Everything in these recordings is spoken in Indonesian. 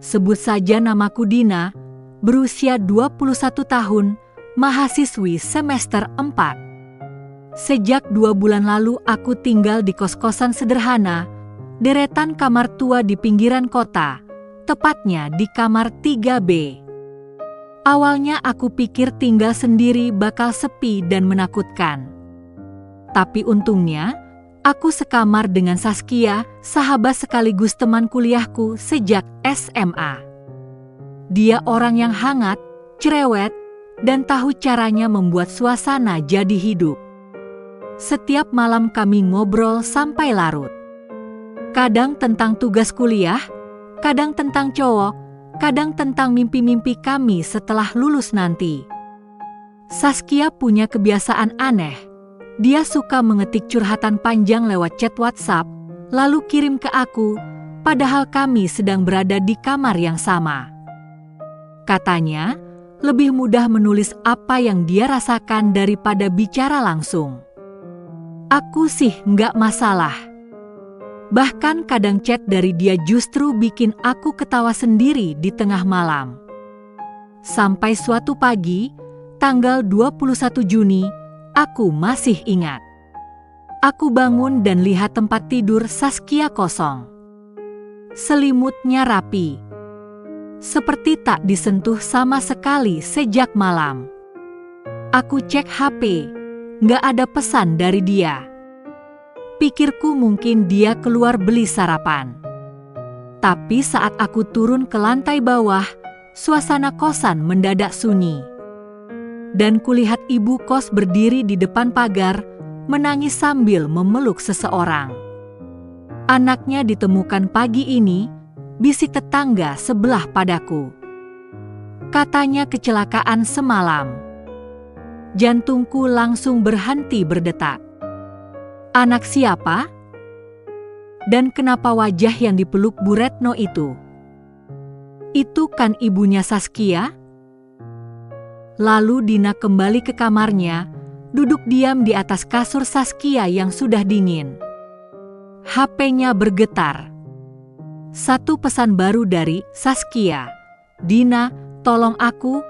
Sebut saja namaku Dina, berusia 21 tahun, mahasiswi semester 4. Sejak 2 bulan lalu aku tinggal di kos-kosan sederhana, deretan kamar tua di pinggiran kota, tepatnya di kamar 3B. Awalnya aku pikir tinggal sendiri bakal sepi dan menakutkan. Tapi untungnya, aku sekamar dengan Saskia, sahabat sekaligus teman kuliahku sejak SMA. Dia orang yang hangat, cerewet, dan tahu caranya membuat suasana jadi hidup. Setiap malam kami ngobrol sampai larut. Kadang tentang tugas kuliah, kadang tentang cowok, kadang tentang mimpi-mimpi kami setelah lulus nanti. Saskia punya kebiasaan aneh. Dia suka mengetik curhatan panjang lewat chat WhatsApp, lalu kirim ke aku, padahal kami sedang berada di kamar yang sama. Katanya, lebih mudah menulis apa yang dia rasakan daripada bicara langsung. Aku sih nggak masalah. Bahkan kadang chat dari dia justru bikin aku ketawa sendiri di tengah malam. Sampai suatu pagi, tanggal 21 Juni, aku masih ingat. Aku bangun dan lihat tempat tidur Saskia kosong. Selimutnya rapi. Seperti tak disentuh sama sekali sejak malam. Aku cek HP. Nggak ada pesan dari dia. Pikirku mungkin dia keluar beli sarapan. Tapi saat aku turun ke lantai bawah, suasana kosan mendadak sunyi. Dan kulihat ibu kos berdiri di depan pagar, menangis sambil memeluk seseorang. Anaknya ditemukan pagi ini, bisik tetangga sebelah padaku. Katanya kecelakaan semalam. Jantungku langsung berhenti berdetak. Anak siapa? Dan kenapa wajah yang dipeluk Bu Retno itu? Itu kan ibunya Saskia? Lalu Dina kembali ke kamarnya, duduk diam di atas kasur Saskia yang sudah dingin. HP-nya bergetar. Satu pesan baru dari Saskia. Dina, tolong aku.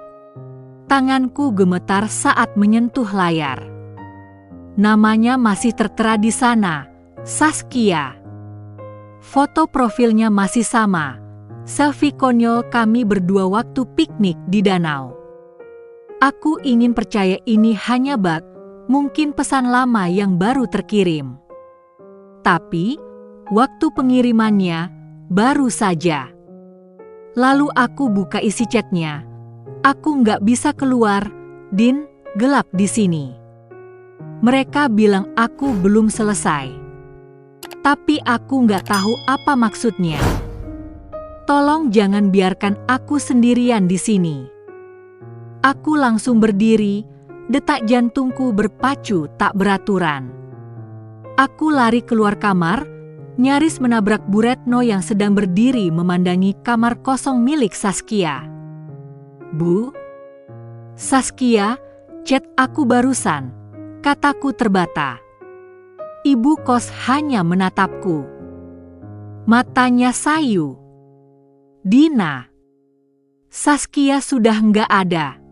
Tanganku gemetar saat menyentuh layar. Namanya masih tertera di sana, Saskia. Foto profilnya masih sama, selfie konyol kami berdua waktu piknik di danau. Aku ingin percaya ini hanya bug, mungkin pesan lama yang baru terkirim. Tapi, waktu pengirimannya, baru saja. Lalu aku buka isi chatnya. Aku nggak bisa keluar, Din, gelap di sini. Mereka bilang aku belum selesai. Tapi aku nggak tahu apa maksudnya. Tolong jangan biarkan aku sendirian di sini. Aku langsung berdiri, detak jantungku berpacu tak beraturan. Aku lari keluar kamar, nyaris menabrak Bu Retno yang sedang berdiri memandangi kamar kosong milik Saskia. Bu? Saskia, chat aku barusan, kataku terbata. Ibu kos hanya menatapku. Matanya sayu. Dina. Saskia sudah nggak ada.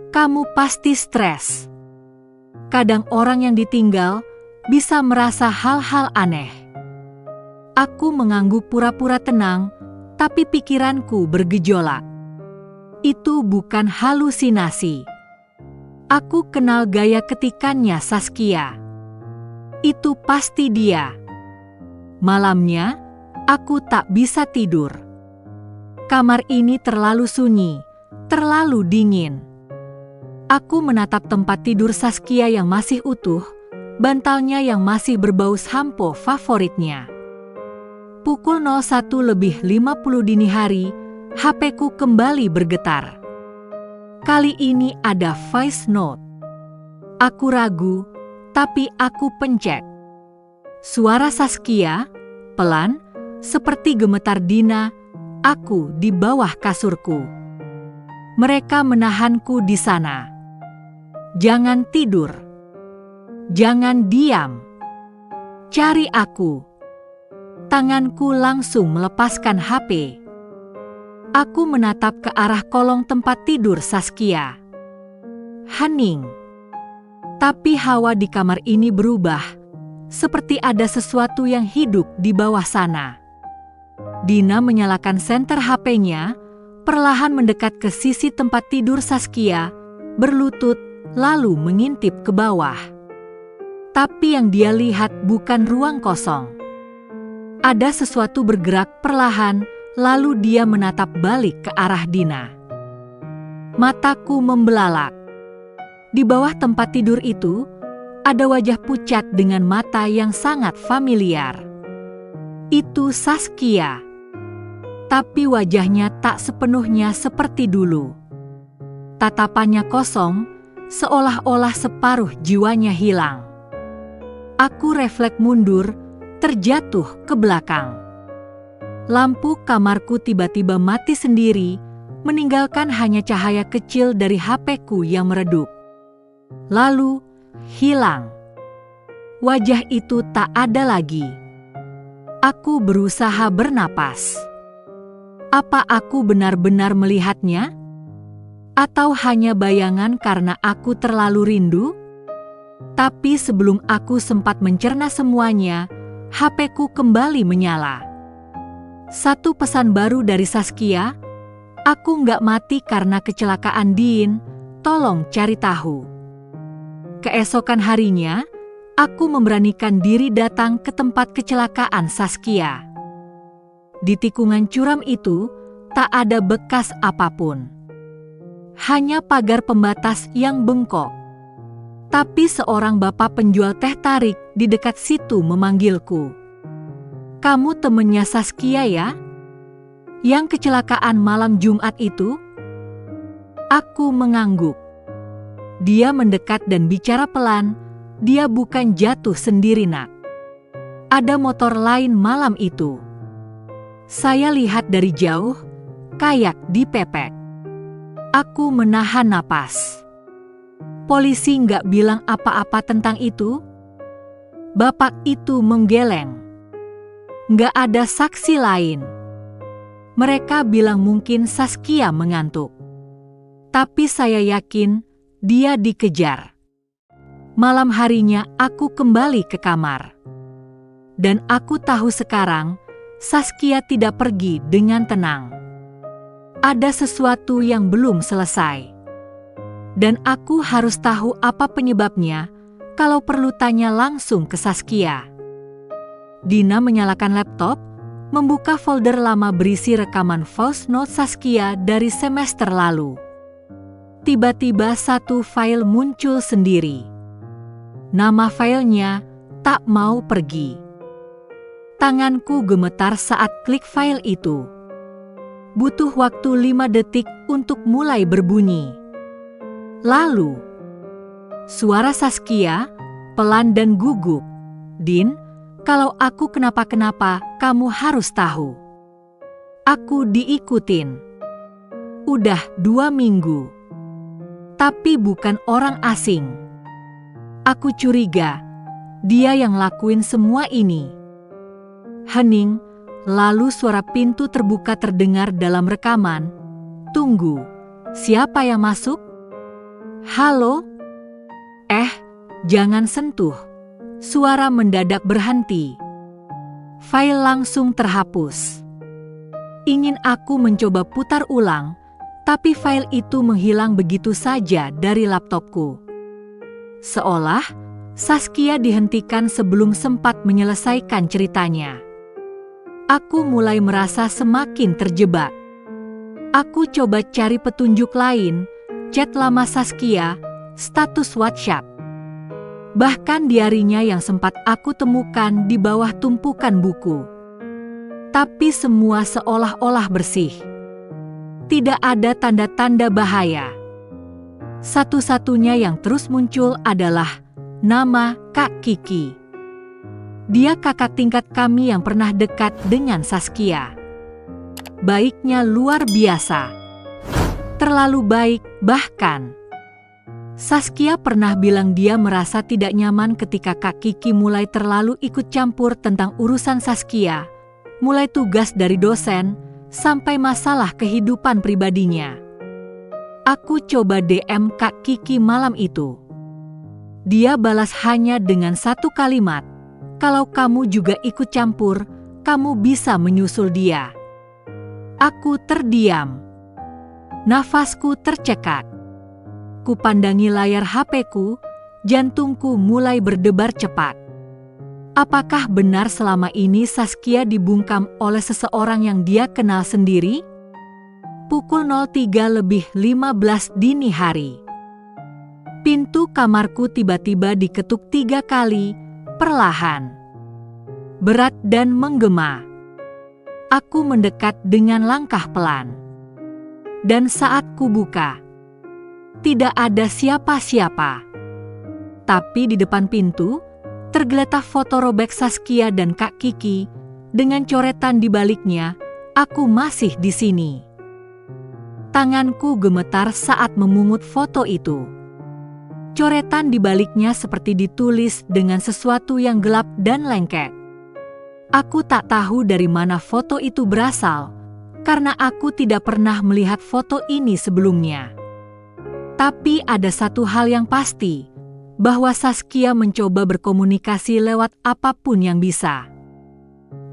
Kamu pasti stres. Kadang orang yang ditinggal bisa merasa hal-hal aneh. Aku mengangguk pura-pura tenang, tapi pikiranku bergejolak. Itu bukan halusinasi. Aku kenal gaya ketikannya Saskia. Itu pasti dia. Malamnya, aku tak bisa tidur. Kamar ini terlalu sunyi, terlalu dingin. Aku menatap tempat tidur Saskia yang masih utuh, bantalnya yang masih berbau sampo favoritnya. Pukul 01:50 dini hari, HP-ku kembali bergetar. Kali ini ada voice note. Aku ragu, tapi aku pencet. Suara Saskia, pelan, seperti gemetar Dina, aku di bawah kasurku. Mereka menahanku di sana. Jangan tidur. Jangan diam. Cari aku. Tanganku langsung melepaskan HP. Aku menatap ke arah kolong tempat tidur Saskia. Hening. Tapi hawa di kamar ini berubah, seperti ada sesuatu yang hidup di bawah sana. Dina menyalakan senter HP-nya, perlahan mendekat ke sisi tempat tidur Saskia, berlutut, lalu mengintip ke bawah. Tapi yang dia lihat bukan ruang kosong. Ada sesuatu bergerak perlahan, lalu dia menatap balik ke arah Dina. Mataku membelalak. Di bawah tempat tidur itu, ada wajah pucat dengan mata yang sangat familiar. Itu Saskia. Tapi wajahnya tak sepenuhnya seperti dulu. Tatapannya kosong, seolah-olah separuh jiwanya hilang. Aku refleks mundur, terjatuh ke belakang. Lampu kamarku tiba-tiba mati sendiri, meninggalkan hanya cahaya kecil dari HP-ku yang meredup. Lalu, hilang. Wajah itu tak ada lagi. Aku berusaha bernapas. Apa aku benar-benar melihatnya? Atau hanya bayangan karena aku terlalu rindu? Tapi sebelum aku sempat mencerna semuanya, HP-ku kembali menyala. Satu pesan baru dari Saskia, "Aku nggak mati karena kecelakaan Din, tolong cari tahu." Keesokan harinya, aku memberanikan diri datang ke tempat kecelakaan Saskia. Di tikungan curam itu, tak ada bekas apapun. Hanya pagar pembatas yang bengkok. Tapi seorang bapak penjual teh tarik di dekat situ memanggilku. "Kamu temennya Saskia ya? Yang kecelakaan malam Jumat itu?" Aku mengangguk. Dia mendekat dan bicara pelan, "Dia bukan jatuh sendiri, Nak. Ada motor lain malam itu. Saya lihat dari jauh, kayak dipepek." Aku menahan napas. "Polisi nggak bilang apa-apa tentang itu?" Bapak itu menggeleng. "Nggak ada saksi lain. Mereka bilang mungkin Saskia mengantuk. Tapi saya yakin dia dikejar." Malam harinya aku kembali ke kamar. Dan aku tahu sekarang, Saskia tidak pergi dengan tenang. Ada sesuatu yang belum selesai. Dan aku harus tahu apa penyebabnya, kalau perlu tanya langsung ke Saskia. Dina menyalakan laptop, membuka folder lama berisi rekaman voice note Saskia dari semester lalu. Tiba-tiba satu file muncul sendiri. Nama filenya "Tak Mau Pergi". Tanganku gemetar saat klik file itu. Butuh waktu 5 detik untuk mulai berbunyi. Lalu, suara Saskia, pelan dan gugup. "Din, kalau aku kenapa-kenapa, kamu harus tahu. Aku diikutin. Udah 2 minggu. Tapi bukan orang asing. Aku curiga, dia yang lakuin semua ini." Hening, lalu suara pintu terbuka terdengar dalam rekaman. "Tunggu, siapa yang masuk? Halo? Jangan sentuh." Suara mendadak berhenti. File langsung terhapus. Ingin aku mencoba putar ulang, tapi file itu menghilang begitu saja dari laptopku. Seolah Saskia dihentikan sebelum sempat menyelesaikan ceritanya. Aku mulai merasa semakin terjebak. Aku coba cari petunjuk lain, chat lama Saskia, status WhatsApp. Bahkan diarinya yang sempat aku temukan di bawah tumpukan buku. Tapi semua seolah-olah bersih. Tidak ada tanda-tanda bahaya. Satu-satunya yang terus muncul adalah nama Kak Kiki. Dia kakak tingkat kami yang pernah dekat dengan Saskia. Baiknya luar biasa. Terlalu baik bahkan. Saskia pernah bilang dia merasa tidak nyaman ketika Kak Kiki mulai terlalu ikut campur tentang urusan Saskia. Mulai tugas dari dosen, sampai masalah kehidupan pribadinya. Aku coba DM Kak Kiki malam itu. Dia balas hanya dengan satu kalimat, "Kalau kamu juga ikut campur, kamu bisa menyusul dia." Aku terdiam. Nafasku tercekat. Kupandangi layar HP-ku, jantungku mulai berdebar cepat. Apakah benar selama ini Saskia dibungkam oleh seseorang yang dia kenal sendiri? Pukul 03:15 dini hari. Pintu kamarku tiba-tiba diketuk 3 kali, perlahan, berat dan menggema. Aku mendekat dengan langkah pelan. Dan saat ku buka, tidak ada siapa-siapa. Tapi di depan pintu, tergeletak foto robek Saskia dan Kak Kiki, dengan coretan di baliknya, "Aku masih di sini." Tanganku gemetar saat memungut foto itu. Coretan di baliknya seperti ditulis dengan sesuatu yang gelap dan lengket. Aku tak tahu dari mana foto itu berasal, karena aku tidak pernah melihat foto ini sebelumnya. Tapi ada satu hal yang pasti, bahwa Saskia mencoba berkomunikasi lewat apapun yang bisa.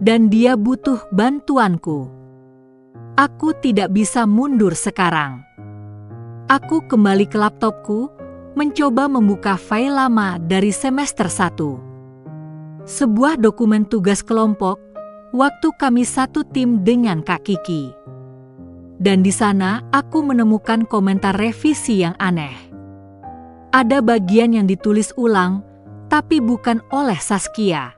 Dan dia butuh bantuanku. Aku tidak bisa mundur sekarang. Aku kembali ke laptopku, mencoba membuka file lama dari semester 1. Sebuah dokumen tugas kelompok, waktu kami satu tim dengan Kak Kiki. Dan di sana aku menemukan komentar revisi yang aneh. Ada bagian yang ditulis ulang, tapi bukan oleh Saskia.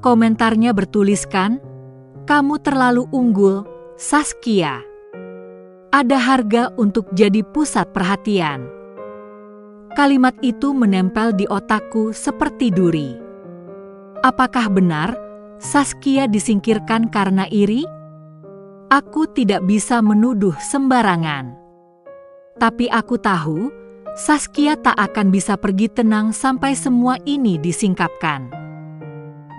Komentarnya bertuliskan, "Kamu terlalu unggul, Saskia. Ada harga untuk jadi pusat perhatian." Kalimat itu menempel di otakku seperti duri. Apakah benar Saskia disingkirkan karena iri? Aku tidak bisa menuduh sembarangan. Tapi aku tahu, Saskia tak akan bisa pergi tenang sampai semua ini disingkapkan.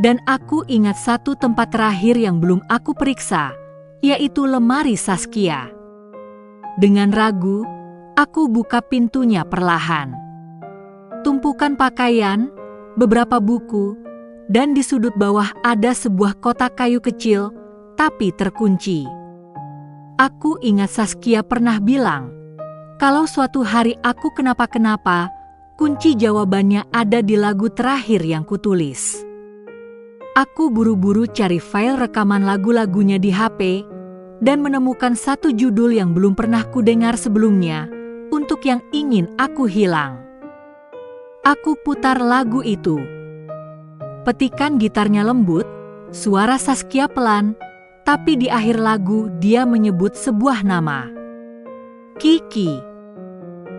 Dan aku ingat satu tempat terakhir yang belum aku periksa, yaitu lemari Saskia. Dengan ragu, aku buka pintunya perlahan. Tumpukan pakaian, beberapa buku, dan di sudut bawah ada sebuah kotak kayu kecil, tapi terkunci. Aku ingat Saskia pernah bilang, kalau suatu hari aku kenapa-kenapa, kunci jawabannya ada di lagu terakhir yang kutulis. Aku buru-buru cari file rekaman lagu-lagunya di HP, dan menemukan satu judul yang belum pernah kudengar sebelumnya, untuk yang ingin aku hilang. Aku putar lagu itu. Petikan gitarnya lembut, suara Saskia pelan, tapi di akhir lagu dia menyebut sebuah nama. Kiki.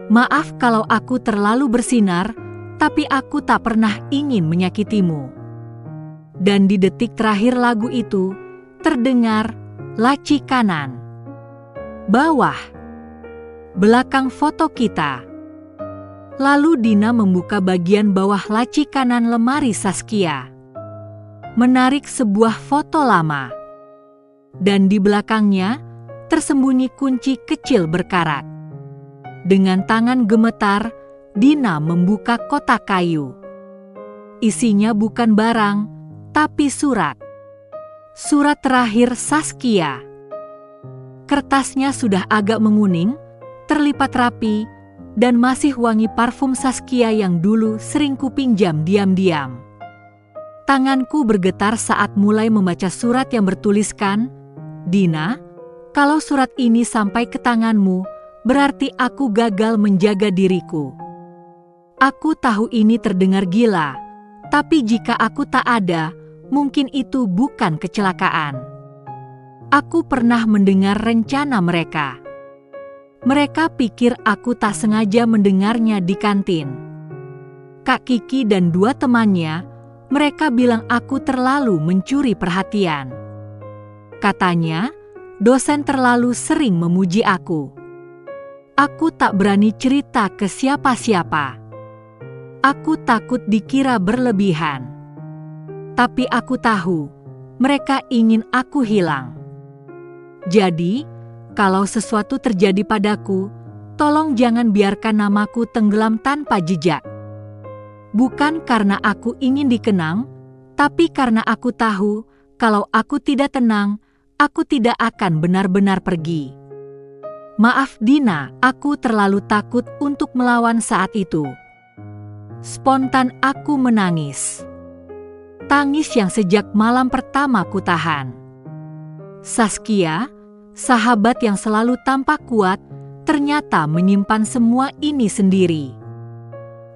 Maaf kalau aku terlalu bersinar, tapi aku tak pernah ingin menyakitimu. Dan di detik terakhir lagu itu, terdengar laci kanan. Bawah. Belakang foto kita. Lalu Dina membuka bagian bawah laci kanan lemari Saskia. Menarik sebuah foto lama. Dan di belakangnya, tersembunyi kunci kecil berkarat. Dengan tangan gemetar, Dina membuka kotak kayu. Isinya bukan barang, tapi surat. Surat terakhir Saskia. Kertasnya sudah agak menguning, terlipat rapi, dan masih wangi parfum Saskia yang dulu sering kupinjam diam-diam. Tanganku bergetar saat mulai membaca surat yang bertuliskan, "Dina, kalau surat ini sampai ke tanganmu, berarti aku gagal menjaga diriku. Aku tahu ini terdengar gila, tapi jika aku tak ada, mungkin itu bukan kecelakaan. Aku pernah mendengar rencana mereka. Mereka pikir aku tak sengaja mendengarnya di kantin. Kak Kiki dan 2 temannya, mereka bilang aku terlalu mencuri perhatian. Katanya, dosen terlalu sering memuji aku. Aku tak berani cerita ke siapa-siapa. Aku takut dikira berlebihan. Tapi aku tahu, mereka ingin aku hilang. Jadi, kalau sesuatu terjadi padaku, tolong jangan biarkan namaku tenggelam tanpa jejak. Bukan karena aku ingin dikenang, tapi karena aku tahu kalau aku tidak tenang, aku tidak akan benar-benar pergi. Maaf Dina, aku terlalu takut untuk melawan saat itu. Spontan aku menangis. Tangis yang sejak malam pertama ku tahan. Saskia, sahabat yang selalu tampak kuat, ternyata menyimpan semua ini sendiri.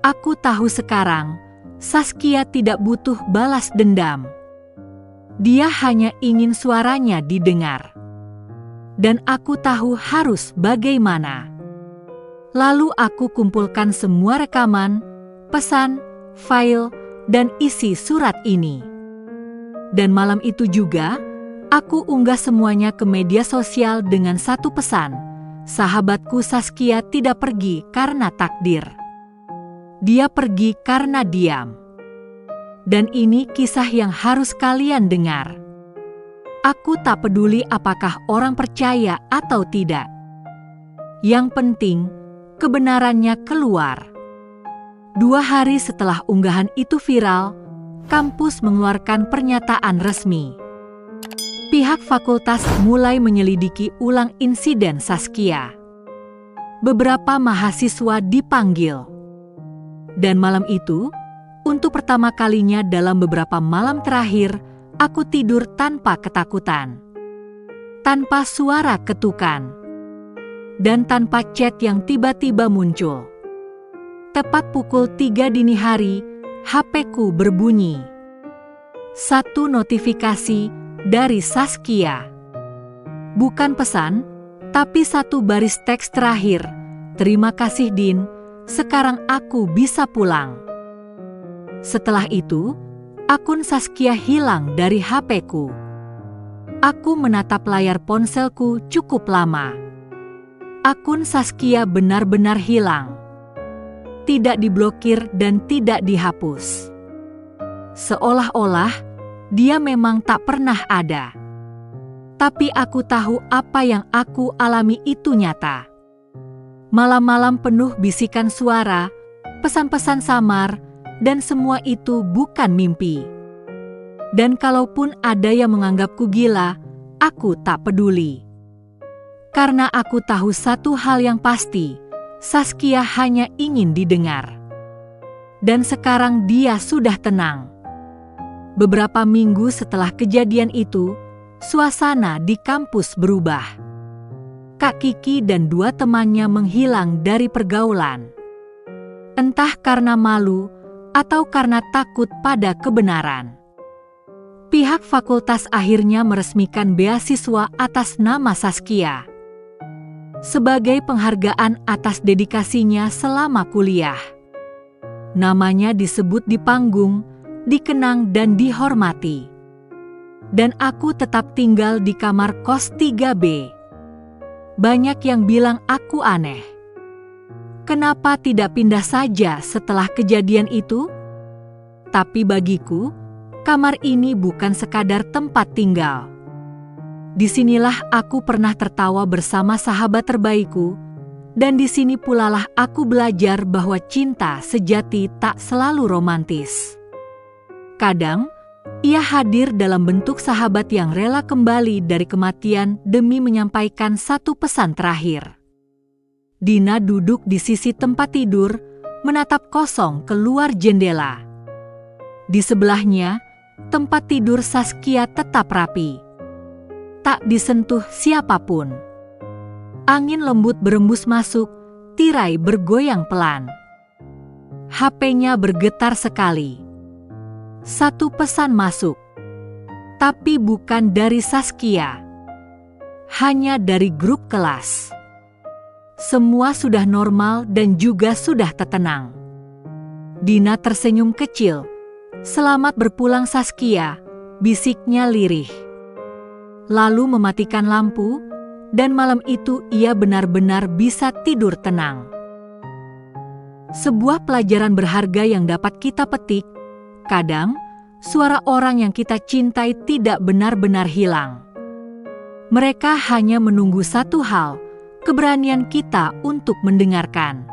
Aku tahu sekarang, Saskia tidak butuh balas dendam. Dia hanya ingin suaranya didengar. Dan aku tahu harus bagaimana. Lalu aku kumpulkan semua rekaman, pesan, file, dan isi surat ini. Dan malam itu juga, aku unggah semuanya ke media sosial dengan satu pesan. Sahabatku Saskia tidak pergi karena takdir. Dia pergi karena diam. Dan ini kisah yang harus kalian dengar. Aku tak peduli apakah orang percaya atau tidak. Yang penting, kebenarannya keluar. 2 hari setelah unggahan itu viral, kampus mengeluarkan pernyataan resmi. Pihak fakultas mulai menyelidiki ulang insiden Saskia. Beberapa mahasiswa dipanggil. Dan malam itu, untuk pertama kalinya dalam beberapa malam terakhir, aku tidur tanpa ketakutan. Tanpa suara ketukan. Dan tanpa chat yang tiba-tiba muncul. Tepat pukul 3 dini hari, HP-ku berbunyi. 1 notifikasi dari Saskia. Bukan pesan, tapi 1 baris teks terakhir. Terima kasih Din, sekarang aku bisa pulang. Setelah itu, akun Saskia hilang dari HP-ku. Aku menatap layar ponselku cukup lama. Akun Saskia benar-benar hilang. Tidak diblokir dan tidak dihapus. Seolah-olah dia memang tak pernah ada. Tapi aku tahu apa yang aku alami itu nyata. Malam-malam penuh bisikan suara, pesan-pesan samar, dan semua itu bukan mimpi. Dan kalaupun ada yang menganggapku gila, aku tak peduli. Karena aku tahu satu hal yang pasti, Saskia hanya ingin didengar. Dan sekarang dia sudah tenang. Beberapa minggu setelah kejadian itu, suasana di kampus berubah. Kak Kiki dan 2 temannya menghilang dari pergaulan. Entah karena malu atau karena takut pada kebenaran. Pihak fakultas akhirnya meresmikan beasiswa atas nama Saskia. Sebagai penghargaan atas dedikasinya selama kuliah. Namanya disebut di panggung, dikenang dan dihormati. Dan aku tetap tinggal di kamar kos 3B. Banyak yang bilang aku aneh. Kenapa tidak pindah saja setelah kejadian itu? Tapi bagiku, kamar ini bukan sekadar tempat tinggal. Disinilah aku pernah tertawa bersama sahabat terbaikku, dan di sini pulalah aku belajar bahwa cinta sejati tak selalu romantis. Kadang, ia hadir dalam bentuk sahabat yang rela kembali dari kematian demi menyampaikan satu pesan terakhir. Dina duduk di sisi tempat tidur, menatap kosong keluar jendela. Di sebelahnya, tempat tidur Saskia tetap rapi. Tak disentuh siapapun. Angin lembut berembus masuk, tirai bergoyang pelan. HP-nya bergetar sekali. Satu pesan masuk. Tapi bukan dari Saskia. Hanya dari grup kelas. Semua sudah normal dan juga sudah tenang. Dina tersenyum kecil. Selamat berpulang Saskia, bisiknya lirih. Lalu mematikan lampu, dan malam itu ia benar-benar bisa tidur tenang. Sebuah pelajaran berharga yang dapat kita petik, kadang suara orang yang kita cintai tidak benar-benar hilang. Mereka hanya menunggu satu hal, keberanian kita untuk mendengarkan.